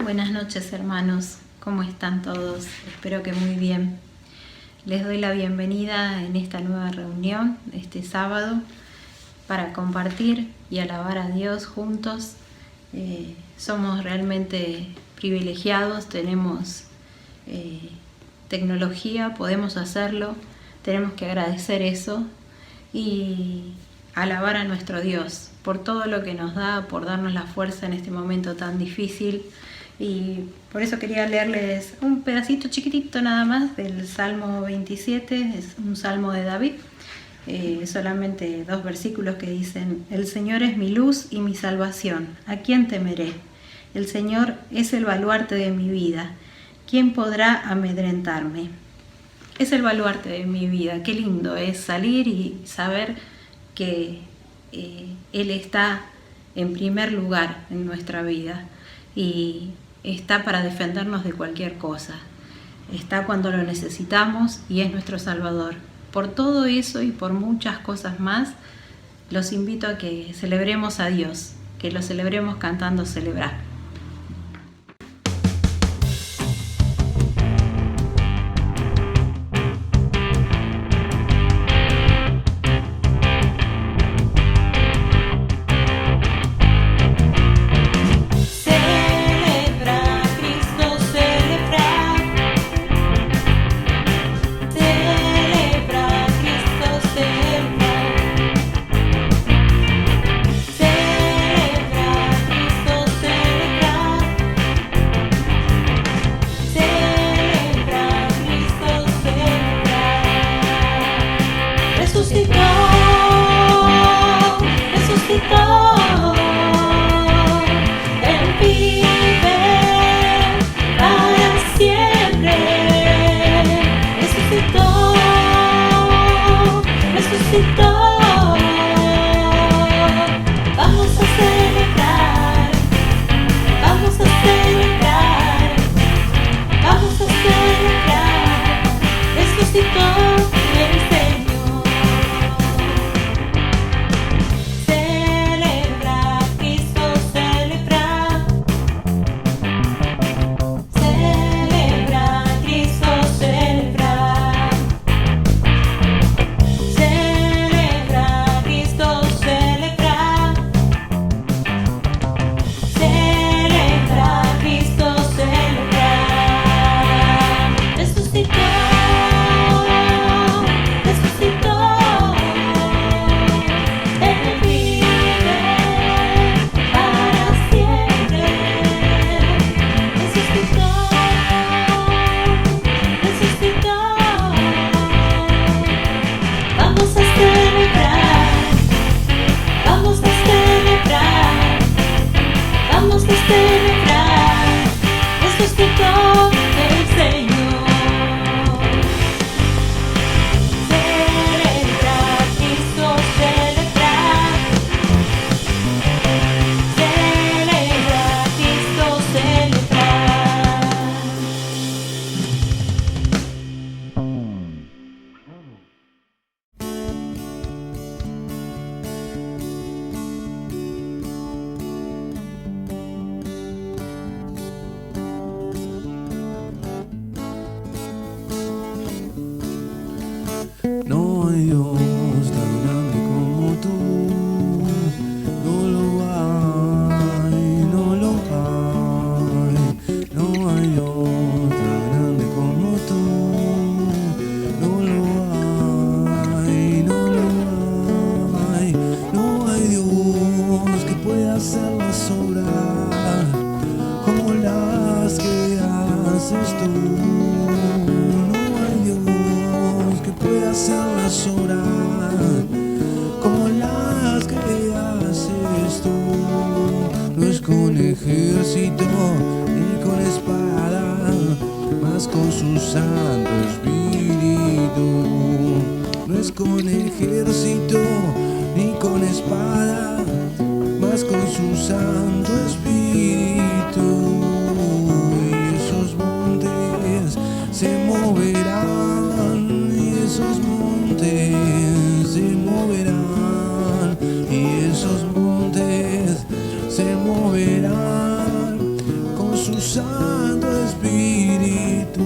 Buenas noches, hermanos. ¿Cómo están todos? Espero que muy bien. Les doy la bienvenida en esta nueva reunión, este sábado, para compartir y alabar a Dios juntos. Somos realmente privilegiados, tenemos tecnología, podemos hacerlo, tenemos que agradecer eso y alabar a nuestro Dios por todo lo que nos da, por darnos la fuerza en este momento tan difícil. Y por eso quería leerles un pedacito chiquitito nada más del Salmo 27, es un salmo de David, solamente 2 versículos que dicen: El Señor es mi luz y mi salvación, ¿a quién temeré? El Señor es el baluarte de mi vida, ¿quién podrá amedrentarme? Es el baluarte de mi vida, qué lindo es salir y saber que Él está en primer lugar en nuestra vida y está para defendernos de cualquier cosa. Está cuando lo necesitamos y es nuestro Salvador. Por todo eso y por muchas cosas más, los invito a que celebremos a Dios, que lo celebremos cantando Celebrar. No hay Dios tan grande como tú, no lo hay, no lo hay. No hay Dios tan grande como tú, no lo hay, no lo hay. No hay Dios que pueda hacerlas obrar como las que haces tú. Hacerlas orar como las que haces tú. No es con ejército ni con espada, mas con su Santo Espíritu. No es con ejército ni con espada, mas con su Santo Espíritu. Y esos montes se moverán, esos montes se moverán, y esos montes se moverán con sus Santo Espíritu.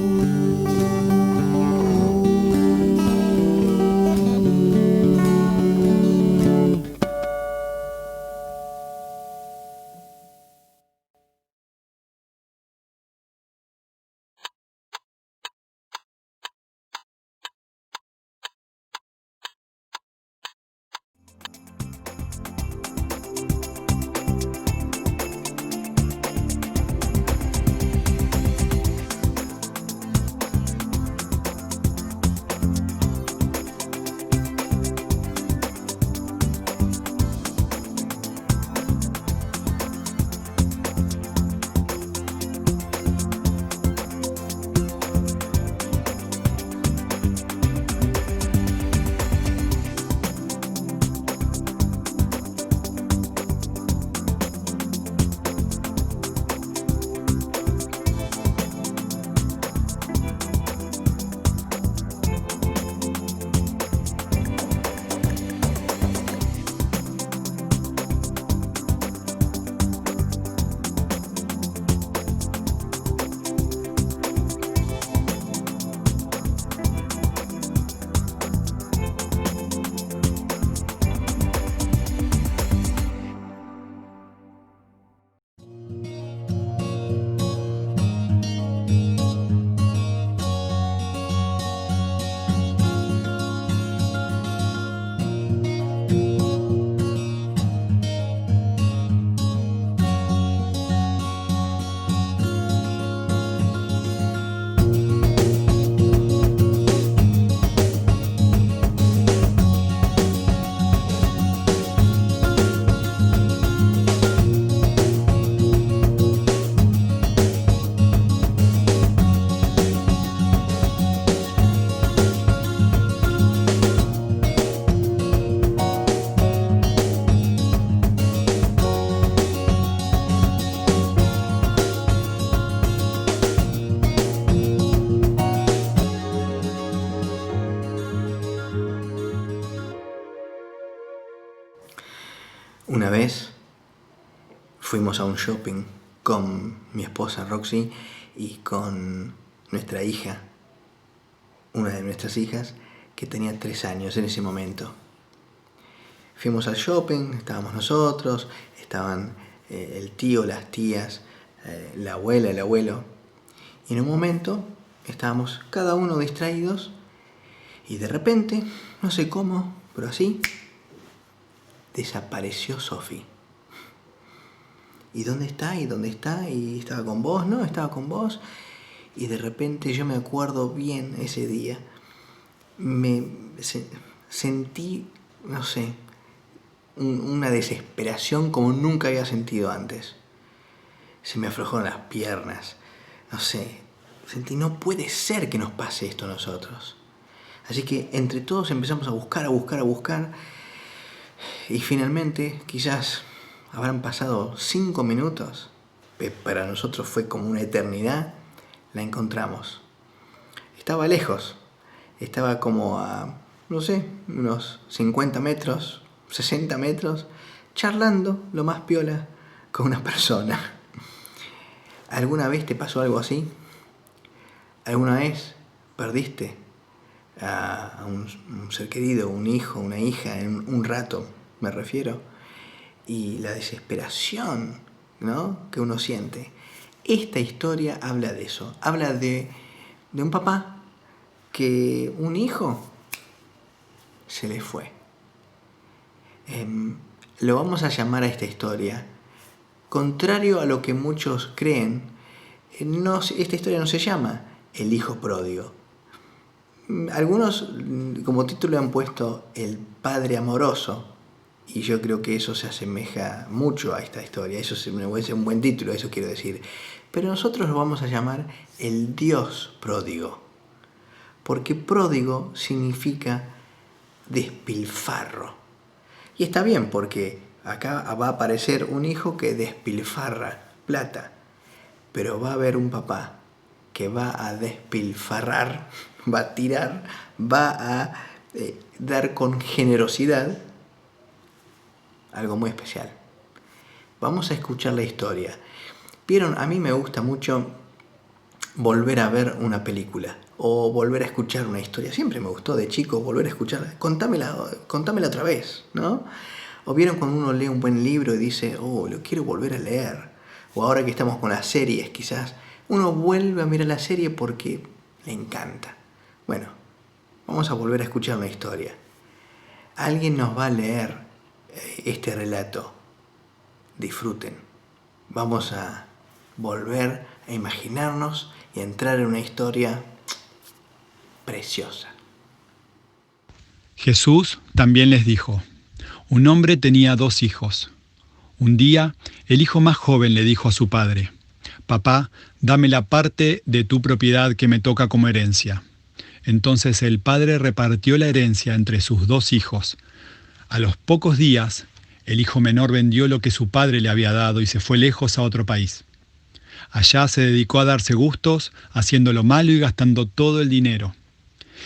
Una vez fuimos a un shopping con mi esposa Roxy y con nuestra hija, una de nuestras hijas, que tenía 3 años en ese momento. Fuimos al shopping, estábamos nosotros, estaban el tío, las tías, la abuela, el abuelo. Y en un momento estábamos cada uno distraídos y de repente, no sé cómo, pero así, desapareció Sofi. ¿Y dónde está? ¿Y dónde está? ¿Y estaba con vos? ¿No? Estaba con vos. Y de repente yo me acuerdo bien ese día. Sentí, no sé, una desesperación como nunca había sentido antes. Se me aflojaron las piernas. No sé, sentí, no puede ser que nos pase esto a nosotros. Así que entre todos empezamos a buscar. Y finalmente, quizás habrán pasado 5 minutos, que para nosotros fue como una eternidad, la encontramos. Estaba lejos, estaba como a, no sé, unos 50 metros, 60 metros, charlando lo más piola con una persona. ¿Alguna vez te pasó algo así? ¿Alguna vez perdiste a un ser querido, un hijo, una hija, en un rato, me refiero? Y la desesperación, ¿no?, que uno siente. Esta historia habla de eso, habla de un papá que un hijo se le fue. Lo vamos a llamar a esta historia, contrario a lo que muchos creen, esta historia no se llama El hijo pródigo. Algunos como título han puesto El padre amoroso, y yo creo que eso se asemeja mucho a esta historia. Eso es un buen título, eso quiero decir. Pero nosotros lo vamos a llamar El Dios pródigo, porque pródigo significa despilfarro. Y está bien, porque acá va a aparecer un hijo que despilfarra plata, pero va a haber un papá que va a despilfarrar, va a tirar, va a dar con generosidad algo muy especial. Vamos a escuchar la historia. Vieron, a mí me gusta mucho volver a ver una película o volver a escuchar una historia. Siempre me gustó de chico volver a escucharla. Contámela otra vez, ¿no? O vieron cuando uno lee un buen libro y dice, oh, lo quiero volver a leer. O ahora que estamos con las series, quizás uno vuelve a mirar la serie porque le encanta. Bueno, vamos a volver a escuchar una historia. Alguien nos va a leer este relato. Disfruten. Vamos a volver a imaginarnos y a entrar en una historia preciosa. Jesús también les dijo: un hombre tenía 2 hijos. Un día, el hijo más joven le dijo a su padre: «Papá, dame la parte de tu propiedad que me toca como herencia». Entonces el padre repartió la herencia entre sus 2 hijos. A los pocos días, el hijo menor vendió lo que su padre le había dado y se fue lejos a otro país. Allá se dedicó a darse gustos, haciendo lo malo y gastando todo el dinero.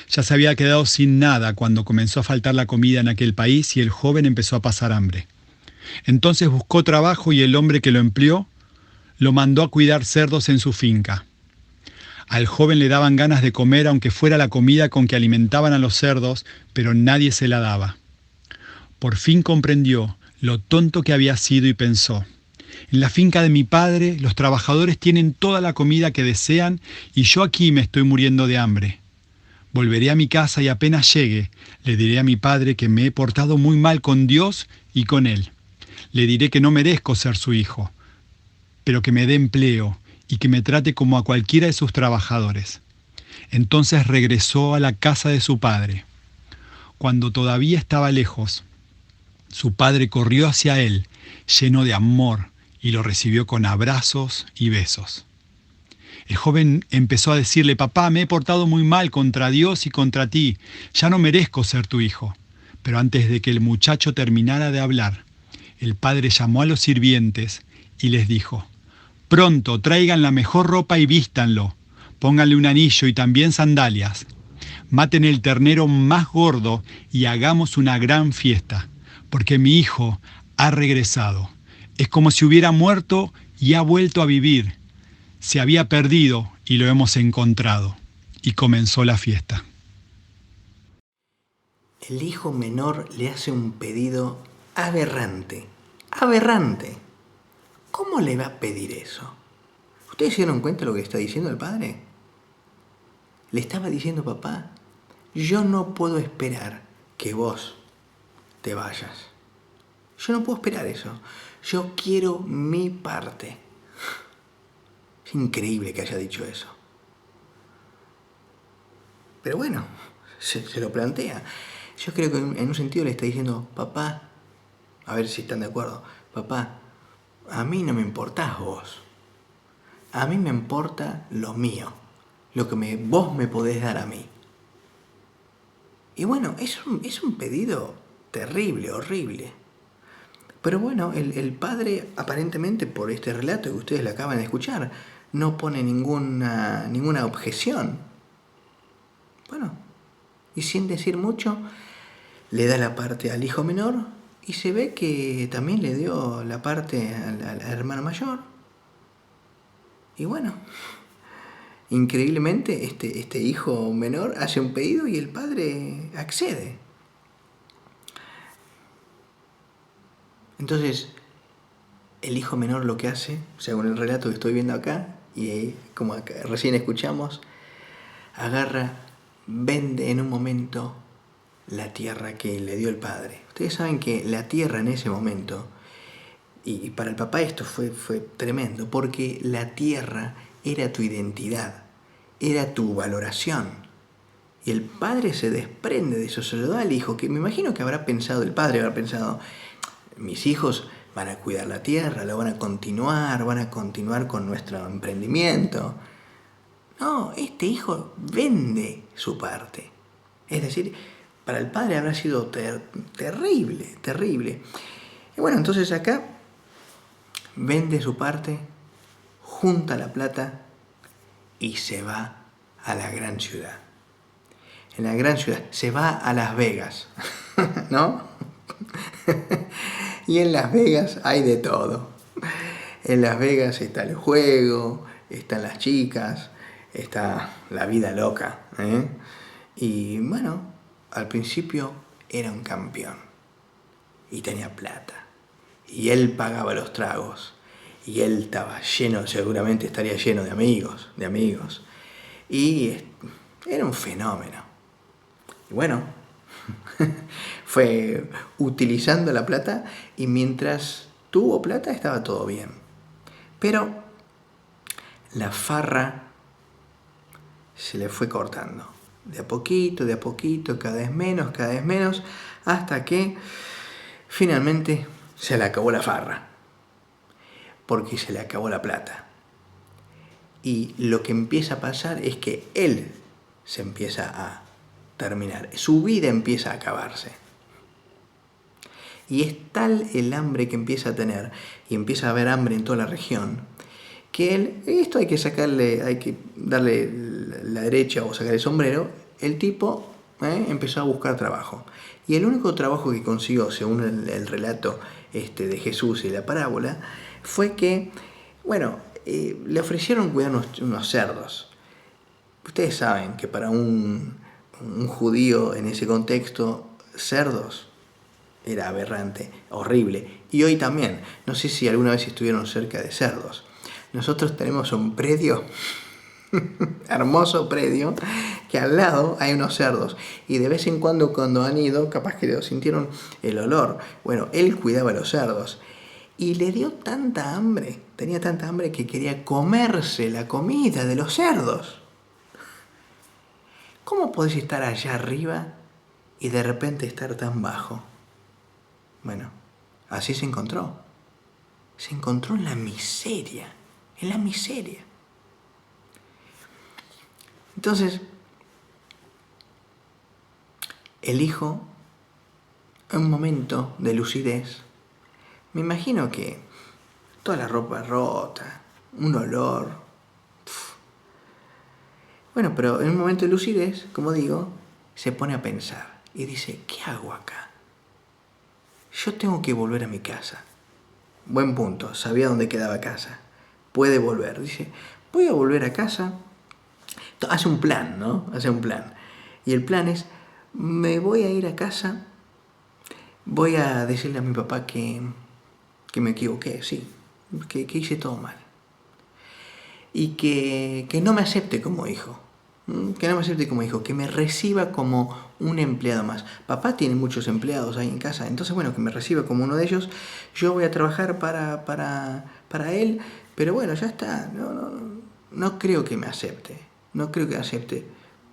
Ya se había quedado sin nada cuando comenzó a faltar la comida en aquel país y el joven empezó a pasar hambre. Entonces buscó trabajo y el hombre que lo empleó lo mandó a cuidar cerdos en su finca. Al joven le daban ganas de comer aunque fuera la comida con que alimentaban a los cerdos, pero nadie se la daba. Por fin comprendió lo tonto que había sido y pensó: en la finca de mi padre los trabajadores tienen toda la comida que desean y yo aquí me estoy muriendo de hambre. Volveré a mi casa y apenas llegue, le diré a mi padre que me he portado muy mal con Dios y con él. Le diré que no merezco ser su hijo, pero que me dé empleo y que me trate como a cualquiera de sus trabajadores. Entonces regresó a la casa de su padre. Cuando todavía estaba lejos, su padre corrió hacia él, lleno de amor, y lo recibió con abrazos y besos. El joven empezó a decirle: «Papá, me he portado muy mal contra Dios y contra ti. Ya no merezco ser tu hijo». Pero antes de que el muchacho terminara de hablar, el padre llamó a los sirvientes y les dijo: «Pronto, traigan la mejor ropa y vístanlo. Pónganle un anillo y también sandalias. Maten el ternero más gordo y hagamos una gran fiesta, porque mi hijo ha regresado. Es como si hubiera muerto y ha vuelto a vivir. Se había perdido y lo hemos encontrado». Y comenzó la fiesta. El hijo menor le hace un pedido aberrante. Aberrante. ¿Cómo le va a pedir eso? ¿Ustedes se dieron cuenta de lo que está diciendo el padre? Le estaba diciendo: papá, yo no puedo esperar que vos te vayas. Yo no puedo esperar eso. Yo quiero mi parte. Es increíble que haya dicho eso. Pero bueno, se lo plantea. Yo creo que en un sentido le está diciendo: papá, a ver si están de acuerdo, papá, a mí no me importás vos. A mí me importa lo mío, lo que vos me podés dar a mí. Y bueno, es un pedido terrible, horrible. Pero bueno, el padre, aparentemente por este relato que ustedes le acaban de escuchar, no pone ninguna objeción. Bueno, y sin decir mucho, le da la parte al hijo menor y se ve que también le dio la parte al hermano mayor. Y bueno, increíblemente este hijo menor hace un pedido y el padre accede. Entonces, el hijo menor lo que hace, según el relato que estoy viendo acá, y como recién escuchamos, agarra, vende en un momento la tierra que le dio el padre. Ustedes saben que la tierra en ese momento, y para el papá esto fue tremendo, porque la tierra era tu identidad, era tu valoración. Y el padre se desprende de eso, se lo da al hijo, que me imagino que el padre habrá pensado: mis hijos van a cuidar la tierra, la van a continuar con nuestro emprendimiento. No, este hijo vende su parte. Es decir, para el padre habrá sido terrible, terrible. Y bueno, entonces acá vende su parte, junta la plata y se va a la gran ciudad. En la gran ciudad se va a Las Vegas, ¿no? Y en Las Vegas hay de todo. En Las Vegas está el juego, están las chicas, está la vida loca, ¿eh? Y bueno, al principio era un campeón y tenía plata. Y él pagaba los tragos. Y él estaba lleno, seguramente estaría lleno de amigos. Y era un fenómeno. Y bueno, fue utilizando la plata y mientras tuvo plata estaba todo bien. Pero la farra se le fue cortando. De a poquito, cada vez menos, hasta que finalmente se le acabó la farra. Porque se le acabó la plata. Y lo que empieza a pasar es que él se empieza a terminar. Su vida empieza a acabarse. Y es tal el hambre que empieza a tener, y empieza a haber hambre en toda la región, que él, esto hay que darle la derecha o sacar el sombrero. El tipo empezó a buscar trabajo. Y el único trabajo que consiguió, según el relato de Jesús y la parábola, fue que, le ofrecieron cuidar unos cerdos. Ustedes saben que para un judío en ese contexto, cerdos era aberrante, horrible. Y hoy también, no sé si alguna vez estuvieron cerca de cerdos. Nosotros tenemos un predio, hermoso predio, que al lado hay unos cerdos. Y de vez en cuando han ido, capaz que sintieron el olor. Bueno, él cuidaba los cerdos. Y le dio tanta hambre, tenía tanta hambre que quería comerse la comida de los cerdos. ¿Cómo podés estar allá arriba y de repente estar tan bajo? Bueno, así se encontró. Se encontró en la miseria, Entonces, el hijo, en un momento de lucidez, me imagino que toda la ropa rota, un olor. Bueno, pero en un momento de lucidez, como digo, se pone a pensar y dice, ¿qué hago acá? Yo tengo que volver a mi casa. Buen punto, sabía dónde quedaba casa. Puede volver. Dice, voy a volver a casa. Hace un plan, ¿no? Hace un plan. Y el plan es, me voy a ir a casa, voy a decirle a mi papá que me equivoqué, sí, que hice todo mal. Y que no me acepte como hijo. Que me reciba como un empleado más. Papá tiene muchos empleados ahí en casa, entonces que me reciba como uno de ellos. Yo voy a trabajar para él, pero bueno, ya está. No creo que me acepte.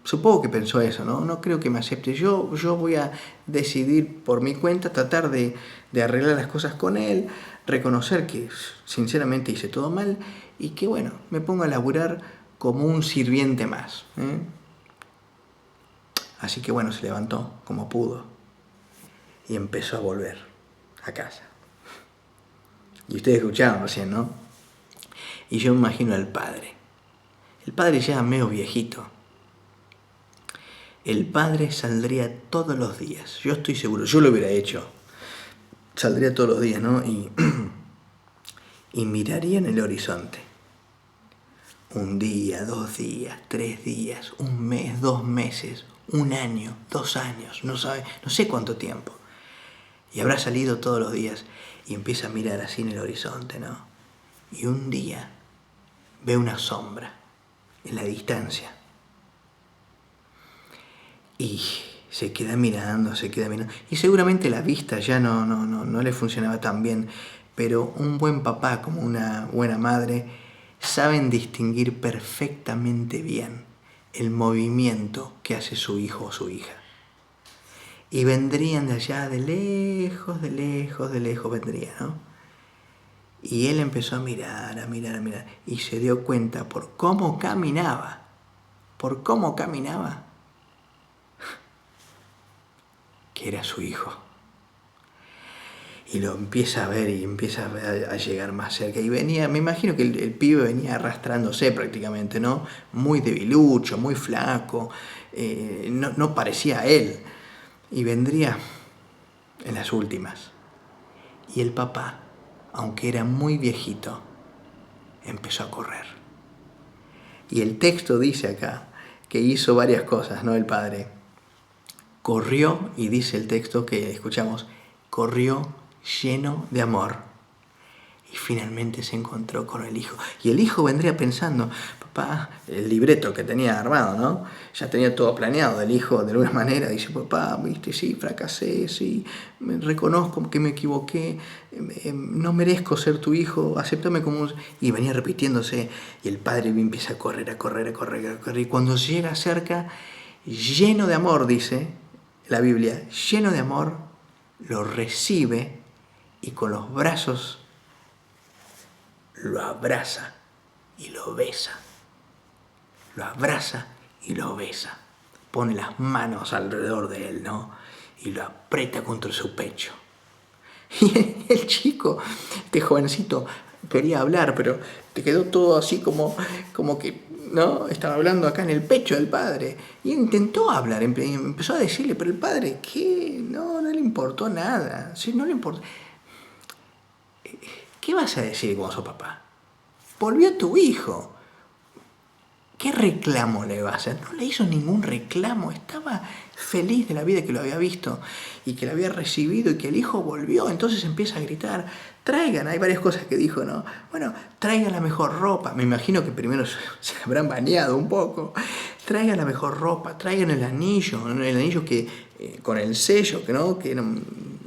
Supongo que pensó eso, ¿no? No creo que me acepte. Yo voy a decidir por mi cuenta, tratar de arreglar las cosas con él, reconocer que sinceramente hice todo mal y que me pongo a laburar como un sirviente más. Así que se levantó como pudo y empezó a volver a casa. Y ustedes escucharon recién, ¿no? Y yo me imagino al padre. El padre ya medio viejito. El padre saldría todos los días. Yo estoy seguro, yo lo hubiera hecho. Saldría todos los días, ¿no? Y miraría en el horizonte. 1 día, 2 días, 3 días, 1 mes, 2 meses, 1 año, 2 años, no sé cuánto tiempo. Y habrá salido todos los días y empieza a mirar así en el horizonte, ¿no? Y un día ve una sombra en la distancia. Y se queda mirando. Y seguramente la vista ya no le funcionaba tan bien, pero un buen papá como una buena madre saben distinguir perfectamente bien el movimiento que hace su hijo o su hija. Y vendrían de allá, de lejos vendrían, ¿no? Y él empezó a mirar, y se dio cuenta por cómo caminaba, que era su hijo. Y lo empieza a ver y empieza a llegar más cerca. Y venía, me imagino que el pibe venía arrastrándose prácticamente, ¿no? Muy debilucho, muy flaco, no parecía a él. Y vendría en las últimas. Y el papá, aunque era muy viejito, empezó a correr. Y el texto dice acá que hizo varias cosas, ¿no? El padre corrió, y dice el texto que escuchamos, corrió lleno de amor. Y finalmente se encontró con el hijo. Y el hijo vendría pensando, papá, el libreto que tenía armado, ¿no? Ya tenía todo planeado. El hijo, de alguna manera, dice, papá, viste, sí, fracasé, sí, reconozco que me equivoqué, no merezco ser tu hijo, acéptame como un... Y venía repitiéndose, y el padre empieza a correr. Y cuando llega cerca, lleno de amor, dice la Biblia, lleno de amor, lo recibe y con los brazos lo abraza y lo besa. Lo abraza y lo besa. Pone las manos alrededor de él, ¿no? Y lo aprieta contra su pecho. Y el chico, este jovencito, quería hablar, pero te quedó todo así como que, ¿no? Estaba hablando acá en el pecho del padre. Y intentó hablar, empezó a decirle, pero el padre, ¿qué? No le importó nada. Sí, no le importó. ¿Qué vas a decir cuando sos papá? Volvió tu hijo. ¿Qué reclamo le va a hacer? No le hizo ningún reclamo. Estaba feliz de la vida que lo había visto y que lo había recibido y que el hijo volvió. Entonces empieza a gritar, traigan, hay varias cosas que dijo, ¿no? Bueno, traigan la mejor ropa. Me imagino que primero se habrán bañado un poco. Traigan la mejor ropa, traigan el anillo que con el sello, ¿no? Que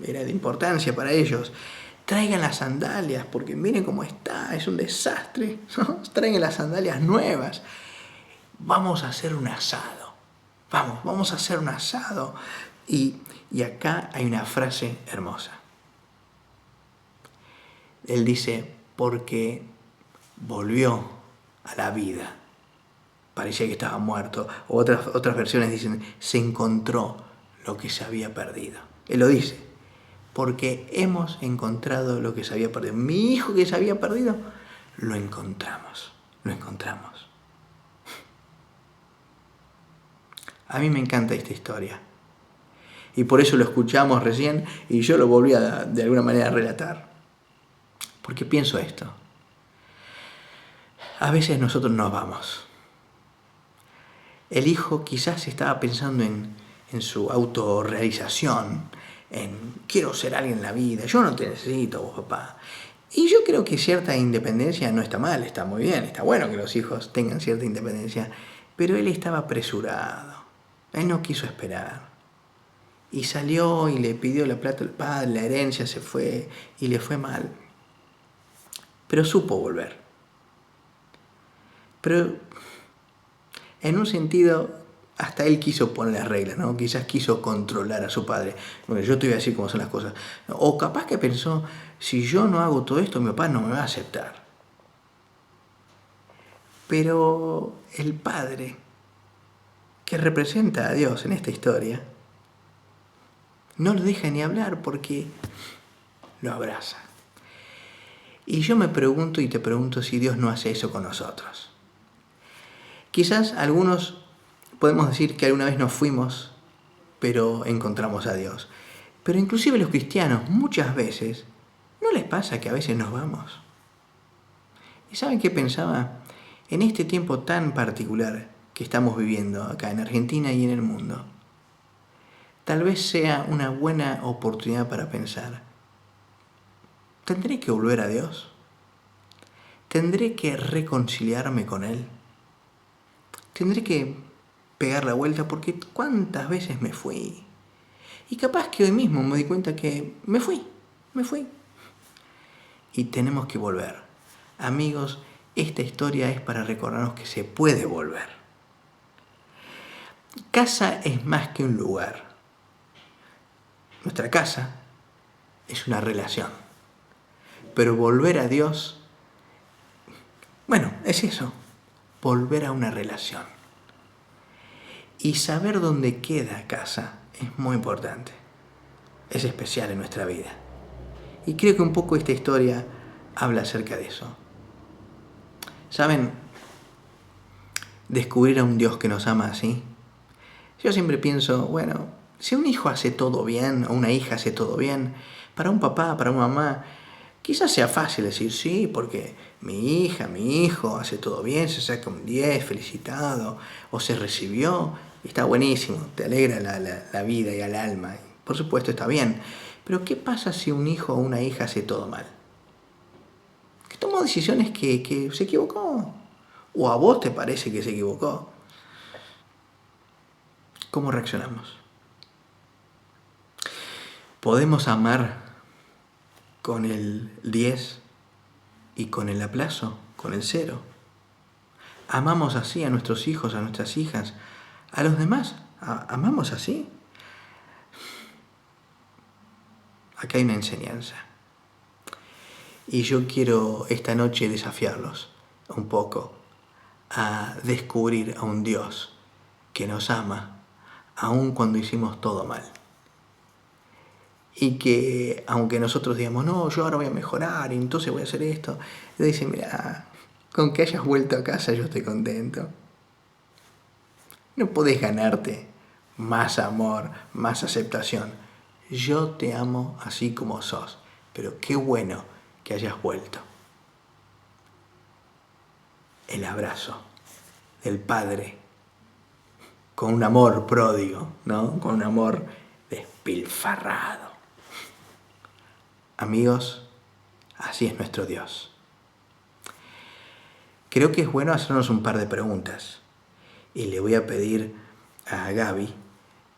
era de importancia para ellos. Traigan las sandalias, porque miren cómo está, es un desastre, ¿no? Traigan las sandalias nuevas. Vamos a hacer un asado. Vamos a hacer un asado. Y acá hay una frase hermosa. Él dice, porque volvió a la vida. Parecía que estaba muerto. Otras versiones dicen, se encontró lo que se había perdido. Él lo dice. Porque hemos encontrado lo que se había perdido. Mi hijo que se había perdido, lo encontramos. A mí me encanta esta historia. Y por eso lo escuchamos recién y yo lo volví de alguna manera a relatar. Porque pienso esto. A veces nosotros nos vamos. El hijo quizás estaba pensando en su autorrealización, en quiero ser alguien en la vida, yo no te necesito vos, papá. Y yo creo que cierta independencia no está mal, está muy bien, está bueno que los hijos tengan cierta independencia, pero él estaba apresurado, él no quiso esperar. Y salió y le pidió la plata al padre, la herencia, se fue y le fue mal. Pero supo volver. Pero en un sentido, hasta él quiso poner las reglas, ¿no? Quizás quiso controlar a su padre. Bueno, yo te voy a decir cómo son las cosas. O capaz que pensó, si yo no hago todo esto, mi papá no me va a aceptar. Pero el padre, que representa a Dios en esta historia, no lo deja ni hablar porque lo abraza. Y yo me pregunto y te pregunto si Dios no hace eso con nosotros. Quizás algunos podemos decir que alguna vez nos fuimos, pero encontramos a Dios. Pero inclusive los cristianos muchas veces, ¿no les pasa que a veces nos vamos? ¿Y saben qué pensaba? En este tiempo tan particular que estamos viviendo acá en Argentina y en el mundo, tal vez sea una buena oportunidad para pensar, ¿tendré que volver a Dios? ¿Tendré que reconciliarme con Él? ¿Tendré que pegar la vuelta? Porque ¿cuántas veces me fui? Y capaz que hoy mismo me di cuenta que me fui. Y tenemos que volver. Amigos, esta historia es para recordarnos que se puede volver. Casa es más que un lugar. Nuestra casa es una relación. Pero volver a Dios, bueno, es eso, volver a una relación. Y saber dónde queda casa es muy importante, es especial en nuestra vida. Y creo que un poco esta historia habla acerca de eso. ¿Saben? Descubrir a un Dios que nos ama así. Yo siempre pienso, bueno, si un hijo hace todo bien o una hija hace todo bien, para un papá, para una mamá, Quizás sea fácil decir sí, porque mi hija, mi hijo hace todo bien, se saca un 10, felicitado, o se recibió, y está buenísimo, te alegra la vida y al alma. Por supuesto está bien, pero ¿qué pasa si un hijo o una hija hace todo mal? Que tomó decisiones que se equivocó, o a vos te parece que se equivocó. ¿Cómo reaccionamos? ¿Podemos amar con el 10 y con el aplazo, con el 0? ¿Amamos así a nuestros hijos, a nuestras hijas, a los demás? ¿Amamos así? Acá hay una enseñanza. Y yo quiero esta noche desafiarlos un poco a descubrir a un Dios que nos ama, aun cuando hicimos todo mal. Y que aunque nosotros digamos, no, yo ahora voy a mejorar y entonces voy a hacer esto, Dios dice, mira, con que hayas vuelto a casa yo estoy contento. No podés ganarte más amor, más aceptación. Yo te amo así como sos, pero qué bueno que hayas vuelto. El abrazo del Padre con un amor pródigo, ¿no? Con un amor despilfarrado. Amigos, así es nuestro Dios. Creo que es bueno hacernos un par de preguntas y le voy a pedir a Gaby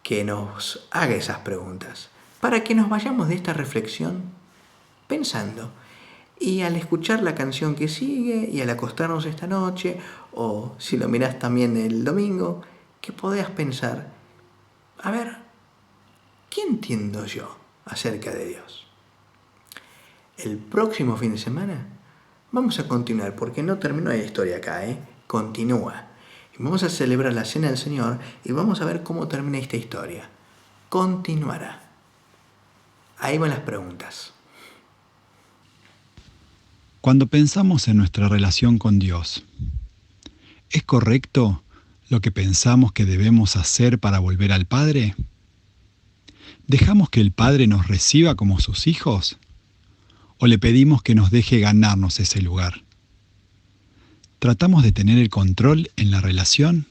que nos haga esas preguntas para que nos vayamos de esta reflexión pensando. Y al escuchar la canción que sigue y al acostarnos esta noche, o si lo mirás también el domingo, que podás pensar, a ver, ¿qué entiendo yo acerca de Dios? El próximo fin de semana vamos a continuar, porque no terminó la historia acá, continúa. Y vamos a celebrar la Cena del Señor y vamos a ver cómo termina esta historia. Continuará. Ahí van las preguntas. Cuando pensamos en nuestra relación con Dios, ¿es correcto lo que pensamos que debemos hacer para volver al Padre? ¿Dejamos que el Padre nos reciba como sus hijos? ¿O le pedimos que nos deje ganarnos ese lugar? ¿Tratamos de tener el control en la relación?